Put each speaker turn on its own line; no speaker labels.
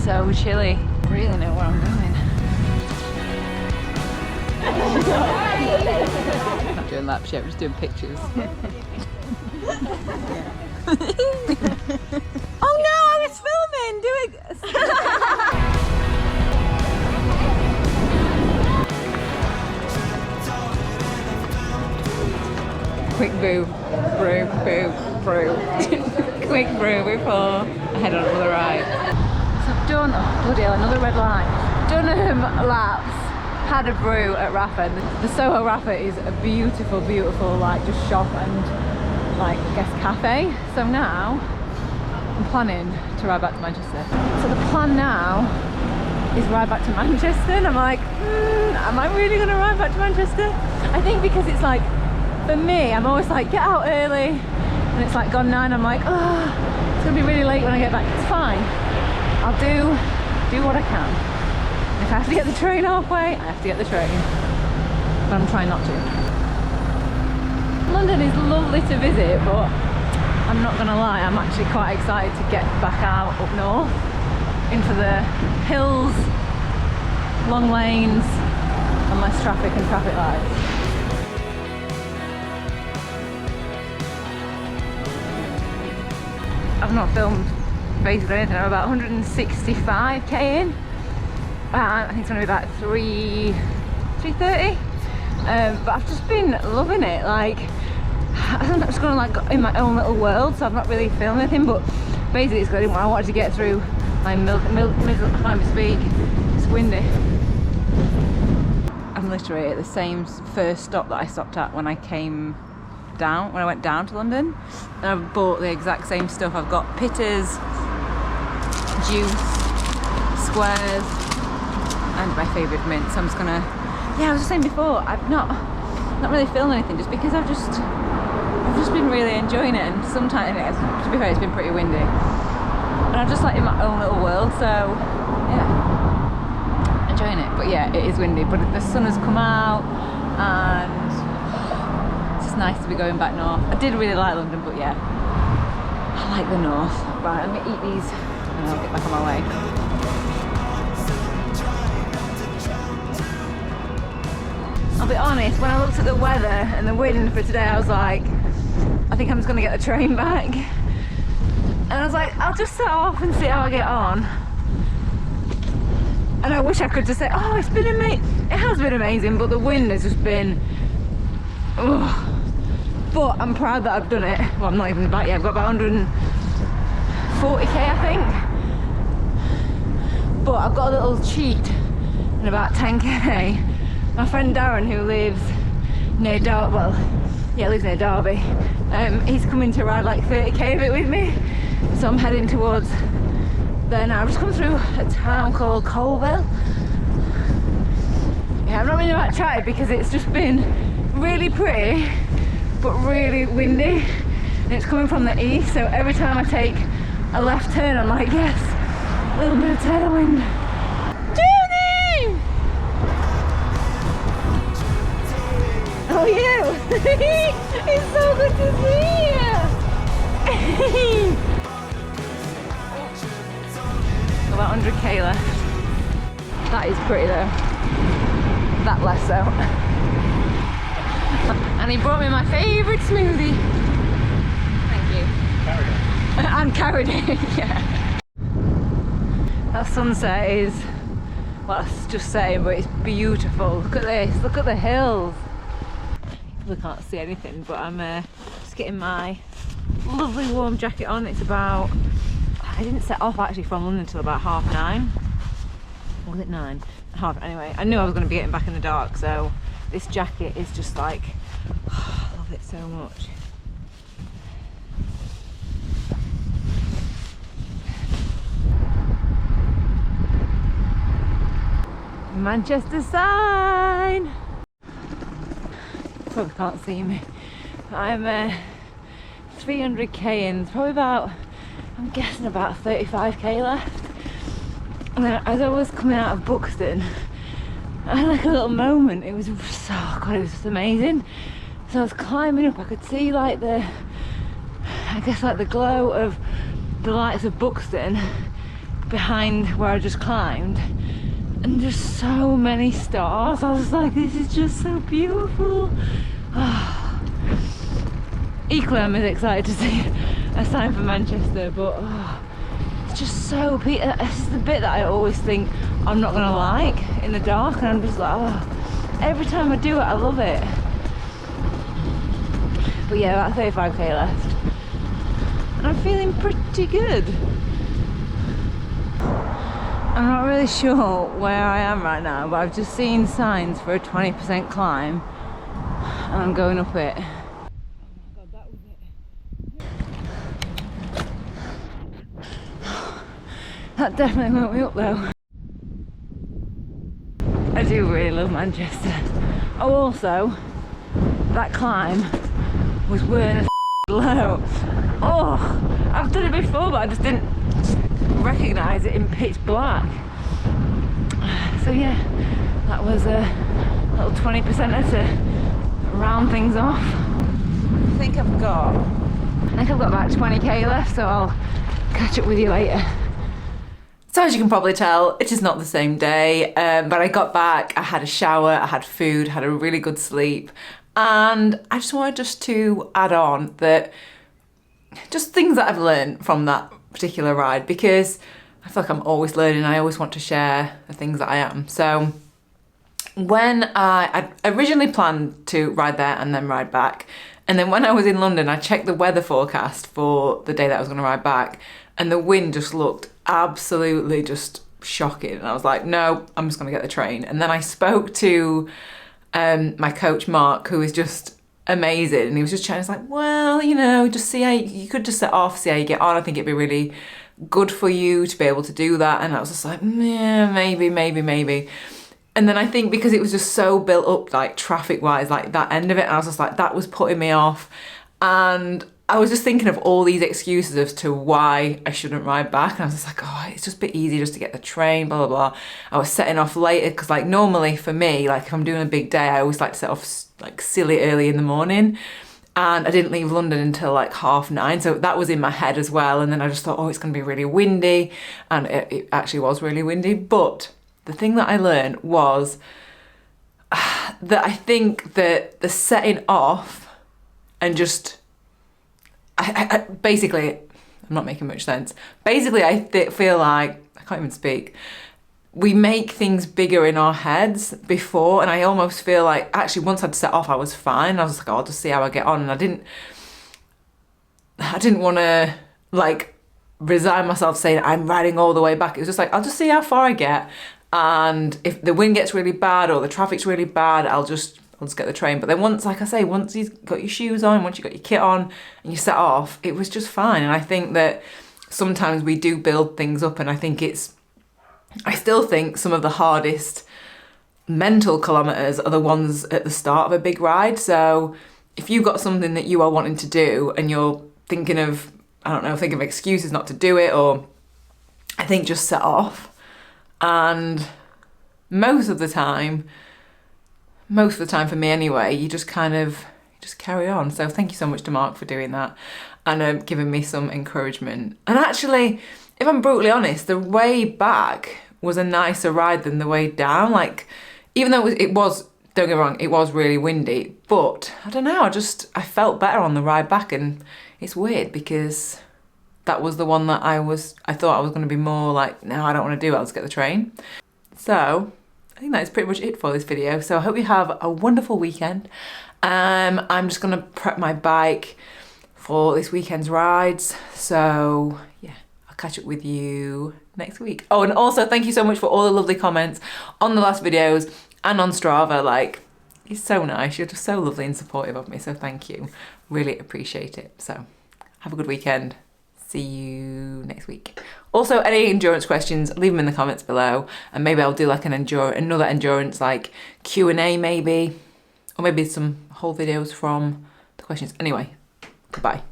so chilly. I really know where I'm going. Not doing laps yet, we're just doing pictures. Oh no, I was filming! Doing. Quick boo, brew, boo, brew. Quick brew before I head on another ride. So I've done, oh bloody hell, another red line. Done laps, had a brew at Rafa. The Soho Rafa is a beautiful, beautiful like just shop and like I guess cafe. So now I'm planning to ride back to Manchester. So the plan now is ride back to Manchester and I'm like, am I really gonna ride back to Manchester? I think because it's like, for me, I'm always like, get out early, and it's like gone 9, I'm like, oh, it's gonna be really late when I get back. It's fine, I'll do what I can. And if I have to get the train halfway, I have to get the train, but I'm trying not to. London is lovely to visit, but I'm not gonna lie, I'm actually quite excited to get back out up north into the hills, long lanes, and less traffic and traffic lights. I've not filmed basically anything. I'm about 165k in. I think it's going to be about 3:30. But I've just been loving it. Like, I'm just going to like in my own little world, so I've not really filmed anything. But basically, it's good. I wanted to get through my middle climate speed. It's windy. I'm literally at the same first stop that I stopped at when I came down, when I went down to London, and I've bought the exact same stuff. I've got pitters, juice, squares, and my favourite mint. So I'm just gonna, yeah, I was just saying before, I've not really filmed anything just because I've just been really enjoying it, and sometimes, to be fair, it's been pretty windy, and I'm just like in my own little world, so yeah, enjoying it. But yeah, it is windy, but the sun has come out, and nice to be going back north. I did really like London, but yeah, I like the north. Right, I'm gonna eat these and I'll get back on my way. I'll be honest, when I looked at the weather and the wind for today, I was like, I think I'm just gonna get the train back. And I was like, I'll just set off and see how I get on. And I wish I could just say, oh, it's been amazing. It has been amazing, but the wind has just been, ugh. But I'm proud that I've done it. Well, I'm not even back yet. I've got about 140k, I think. But I've got a little cheat in about 10k. My friend Darren, who lives near Derby, well, yeah, lives near Derby. He's coming to ride like 30k of it with me. So I'm heading towards there now. I've just come through a town called Colville. Yeah, I'm not really that chatty because it's just been really pretty, but really windy, and it's coming from the east, so every time I take a left turn I'm like, yes, a little bit of tailwind. Junie! Oh, you! It's so good to see you! About 100k left. That is pretty though. That less so. And he brought me my favourite smoothie. Thank you. And carried it, yeah. That sunset is, well, it's just saying, but it's beautiful. Look at this, look at the hills. We can't see anything, but I'm just getting my lovely warm jacket on. It's about, I didn't set off actually from London until about 9:30. Or was it 9? Half, anyway, I knew I was going to be getting back in the dark, so this jacket is just like, oh, I love it so much. Manchester sign! Probably can't see me. I'm 300k in, probably about, I'm guessing about 35k left. And then as I was coming out of Buxton, I had like a little moment. It was so, God, it was just amazing. So I was climbing up, I could see like I guess like the glow of the lights of Buxton behind where I just climbed, and just so many stars. I was like, this is just so beautiful. Equally, I'm as excited to see a sign for Manchester, but it's just so peaceful. This is the bit that I always think I'm not gonna like in the dark, and I'm just like, every time I do it, I love it. But yeah, about 35k left, and I'm feeling pretty good. I'm not really sure where I am right now, but I've just seen signs for a 20% climb, and I'm going up it. Oh my god, that was it. That definitely won't be up though. I do really love Manchester. Oh, also, that climb was worth a low. Oh, I've done it before, but I just didn't recognise it in pitch black. So yeah, that was a little 20%er to round things off. I think I've got about 20k left, so I'll catch up with you later. So as you can probably tell, it is not the same day, but I got back, I had a shower, I had food, had a really good sleep, and I just wanted to add on that just things that I've learned from that particular ride, because I feel like I'm always learning. I always want to share the things that I am. So when I originally planned to ride there and then ride back, and then when I was in London, I checked the weather forecast for the day that I was going to ride back, and the wind just looked absolutely just shocking. And I was like, no, I'm just going to get the train. And then I spoke to my coach Mark, who is just amazing, and he was just chatting. It's like, well, you know, just see how you could just set off, see how you get on. I think it'd be really good for you to be able to do that. And I was just like, yeah, maybe. And then I think because it was just so built up, like traffic wise, like that end of it, and I was just like, that was putting me off. And I was just thinking of all these excuses as to why I shouldn't ride back. And I was just like, oh, it's just a bit easier just to get the train, blah, blah, blah. I was setting off later because, like, normally for me, like if I'm doing a big day, I always like to set off like silly early in the morning. And I didn't leave London until like 9:30. So that was in my head as well. And then I just thought, oh, it's going to be really windy. And it actually was really windy. But the thing that I learned was that I think that the setting off and just, I basically, I'm not making much sense. Basically, I feel like, I can't even speak. We make things bigger in our heads before, and I almost feel like, actually, once I'd set off, I was fine. I was like, oh, I'll just see how I get on. And I didn't want to, like, resign myself saying I'm riding all the way back. It was just like, I'll just see how far I get. And if the wind gets really bad or the traffic's really bad, I'll just get the train. But then once, like I say, once you've got your shoes on, once you've got your kit on and you set off, it was just fine. And I think that sometimes we do build things up, and I still think some of the hardest mental kilometres are the ones at the start of a big ride. So if you've got something that you are wanting to do and you're thinking of, think of excuses not to do it, or I think just set off. And most of the time for me anyway, you just carry on. So thank you so much to Mark for doing that and giving me some encouragement. And actually, if I'm brutally honest, the way back was a nicer ride than the way down. Like, even though it was, don't get me wrong, it was really windy, but I don't know, I felt better on the ride back. And it's weird because that was the one that I thought I was going to be more like, no, I don't want to do it, I'll just get the train. So I think that is pretty much it for this video. So I hope you have a wonderful weekend. I'm just going to prep my bike for this weekend's rides. So yeah, I'll catch up with you next week. Oh, and also thank you so much for all the lovely comments on the last videos and on Strava. Like, it's so nice. You're just so lovely and supportive of me. So thank you. Really appreciate it. So have a good weekend. See you next week. Also, any endurance questions, leave them in the comments below, and maybe I'll do like another endurance like Q&A maybe, or maybe some whole videos from the questions. Anyway, goodbye.